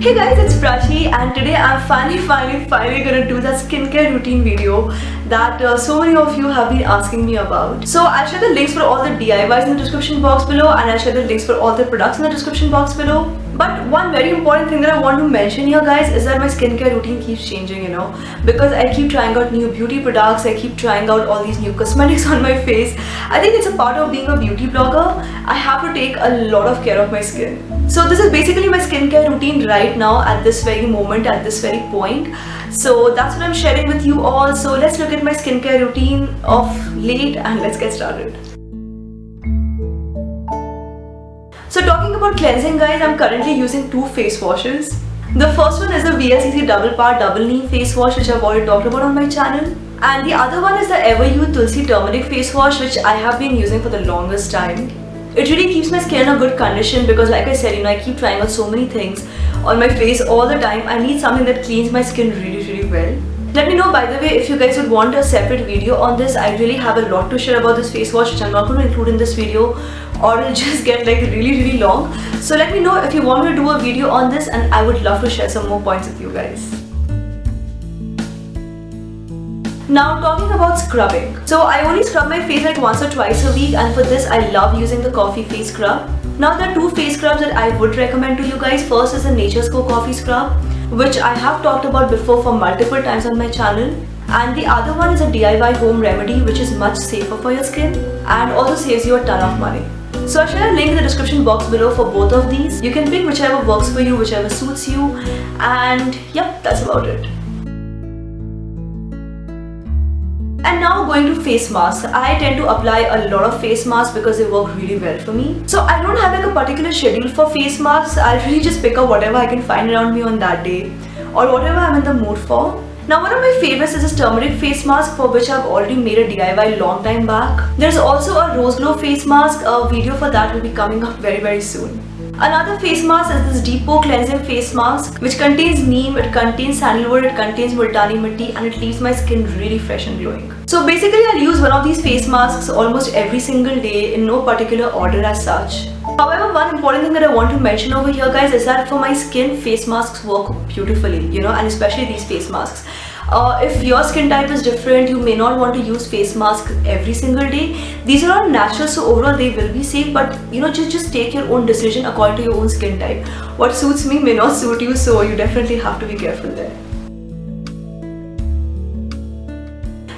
Hey guys, it's Prachi and today I'm finally gonna do that skincare routine video that so many of you have been asking me about. So I'll share the links for all the DIYs in the description box below and I'll share the links for all the products in the description box below. But one very important thing that I want to mention here guys is that my skincare routine keeps changing, because I keep trying out new beauty products, I keep trying out all these new cosmetics on my face. I think it's a part of being a beauty blogger. I have to take a lot of care of my skin. So this is basically my skincare routine right now at this very moment, at this very point. So that's what I'm sharing with you all. So let's look at my skincare routine of late and let's get started. So talking about cleansing guys, I'm currently using two face washes. The first one is the VLCC Double Power Double Neem face wash, which I've already talked about on my channel. And the other one is the Everyuth Tulsi Turmeric face wash, which I have been using for the longest time. It really keeps my skin in a good condition because like I said, I keep trying out so many things on my face all the time. I need something that cleans my skin really well. Let me know by the way if you guys would want a separate video on this. I really have a lot to share about this face wash which I'm not going to include in this video or it'll just get like really long. So let me know if you want me to do a video on this and I would love to share some more points with you guys. Now talking about scrubbing. So I only scrub my face like once or twice a week and for this I love using the coffee face scrub. Now there are two face scrubs that I would recommend to you guys. First is the Nature's Co coffee scrub, which I have talked about before for multiple times on my channel. And the other one is a DIY home remedy which is much safer for your skin and also saves you a ton of money. So I'll share a link in the description box below for both of these. You can pick whichever works for you, whichever suits you, and yep, that's about it. And now going to face masks. I tend to apply a lot of face masks because they work really well for me. So I don't have like a particular schedule for face masks. I'll really just pick up whatever I can find around me on that day or whatever I'm in the mood for. Now one of my favorites is this turmeric face mask for which I've already made a DIY long time back. There's also a rose glow face mask. A video for that will be coming up very soon. Another face mask is this Depot cleansing face mask which contains neem, it contains sandalwood, it contains multani mitti and it leaves my skin really fresh and glowing. So basically I'll use one of these face masks almost every single day in no particular order as such. However, one important thing that I want to mention over here guys is that for my skin, face masks work beautifully, and especially these face masks. If your skin type is different, you may not want to use face masks every single day. These are all natural, so overall they will be safe, but just take your own decision according to your own skin type. What suits me may not suit you, so you definitely have to be careful there.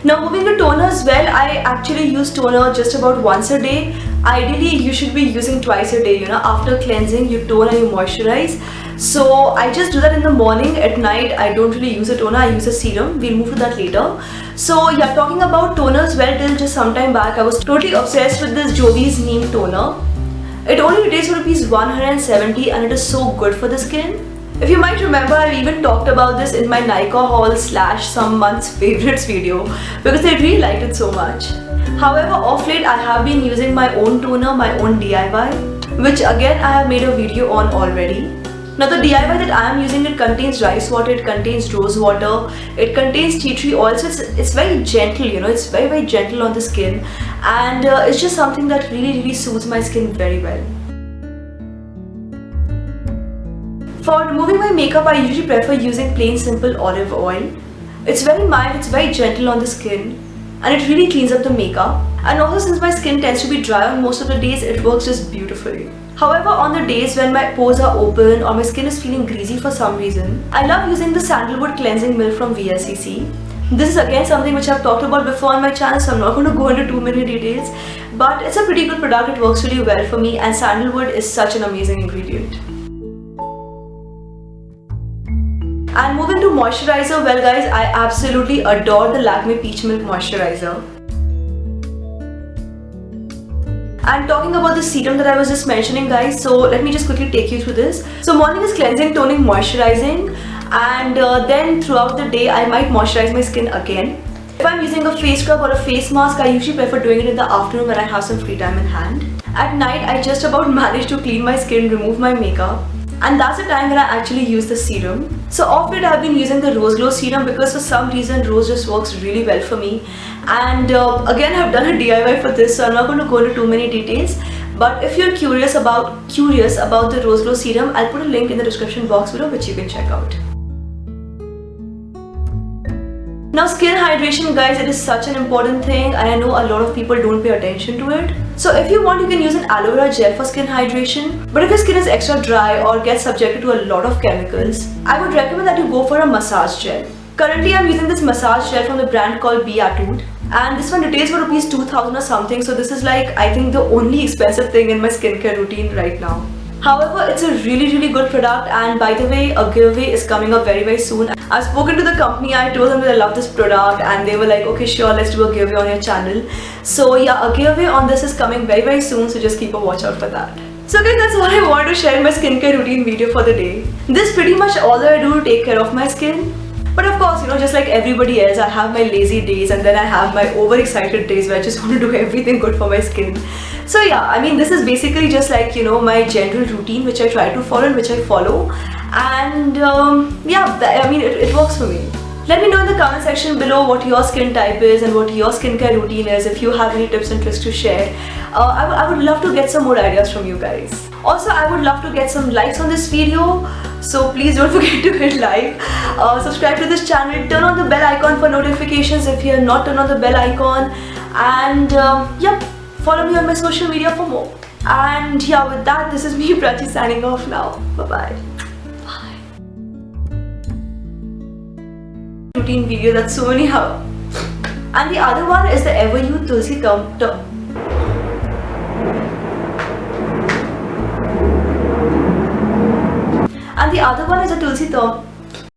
Now moving to toner as well, I actually use toner just about once a day. Ideally you should be using twice a day, after cleansing you tone and you moisturize. So I just do that in the morning. At night I don't really use a toner, I use a serum. We'll move to that later. So yeah, talking about toner as well, till just some time back I was totally obsessed with this Jovi's Neem toner. It only retails for rupees 170 and it is so good for the skin. If you might remember, I've even talked about this in my Nykaa haul / some month's favorites video because I really liked it so much. However, off late I have been using my own toner, my own DIY, which again I have made a video on already. Now the DIY that I am using, it contains rice water, it contains rose water, it contains tea tree oil, so it's very gentle, it's very gentle on the skin and it's just something that really suits my skin very well. For removing my makeup, I usually prefer using plain simple olive oil. It's very mild, it's very gentle on the skin and it really cleans up the makeup. And also since my skin tends to be dry on most of the days, it works just beautifully. However, on the days when my pores are open or my skin is feeling greasy for some reason, I love using the Sandalwood Cleansing Milk from VLCC. This is again something which I've talked about before on my channel, so I'm not going to go into too many details. But it's a pretty good product, it works really well for me and sandalwood is such an amazing ingredient. And moving to moisturizer, well guys, I absolutely adore the Lakme Peach Milk Moisturizer. And talking about the serum that I was just mentioning guys, so let me just quickly take you through this. So morning is cleansing, toning, moisturizing and then throughout the day I might moisturize my skin again. If I'm using a face scrub or a face mask, I usually prefer doing it in the afternoon when I have some free time in hand. At night, I just about manage to clean my skin, remove my makeup. And that's the time when I actually use the serum. So off late I've been using the Rose Glow serum because for some reason rose just works really well for me. And again I've done a DIY for this, so I'm not going to go into too many details. But if you're curious about the Rose Glow Serum, I'll put a link in the description box below which you can check out. Now skin hydration, guys, it is such an important thing and I know a lot of people don't pay attention to it. So if you want, you can use an aloe vera gel for skin hydration. But if your skin is extra dry or gets subjected to a lot of chemicals, I would recommend that you go for a massage gel. Currently I'm using this massage gel from the brand called Beatude, and this one retails for rupees 2000 or something, so this is like I think the only expensive thing in my skincare routine right now. However, it's a really good product, and by the way, a giveaway is coming up very soon. I've spoken to the company, I told them that I love this product and they were like, okay sure, let's do a giveaway on your channel. So yeah, a giveaway on this is coming very soon, so just keep a watch out for that. So guys, that's all I wanted to share in my skincare routine video for the day. This is pretty much all that I do to take care of my skin. But of course, you know, just like everybody else, I have my lazy days and then I have my overexcited days where I just want to do everything good for my skin. So yeah, I mean, this is basically just like, you know, my general routine which I try to follow and which I follow. And yeah, I mean, it works for me. Let me know in the comment section below what your skin type is and what your skincare routine is, if you have any tips and tricks to share. I would love to get some more ideas from you guys. Also, I would love to get some likes on this video, so please don't forget to hit like. Subscribe to this channel, turn on the bell icon for notifications if you have not turned on the bell icon, and yep, follow me on my social media for more. And yeah, with that, this is me, Prachi, signing off now. Bye. Routine video, that's so many how. And the other one is the Everyuth Tulsi And the other one is a Tulsi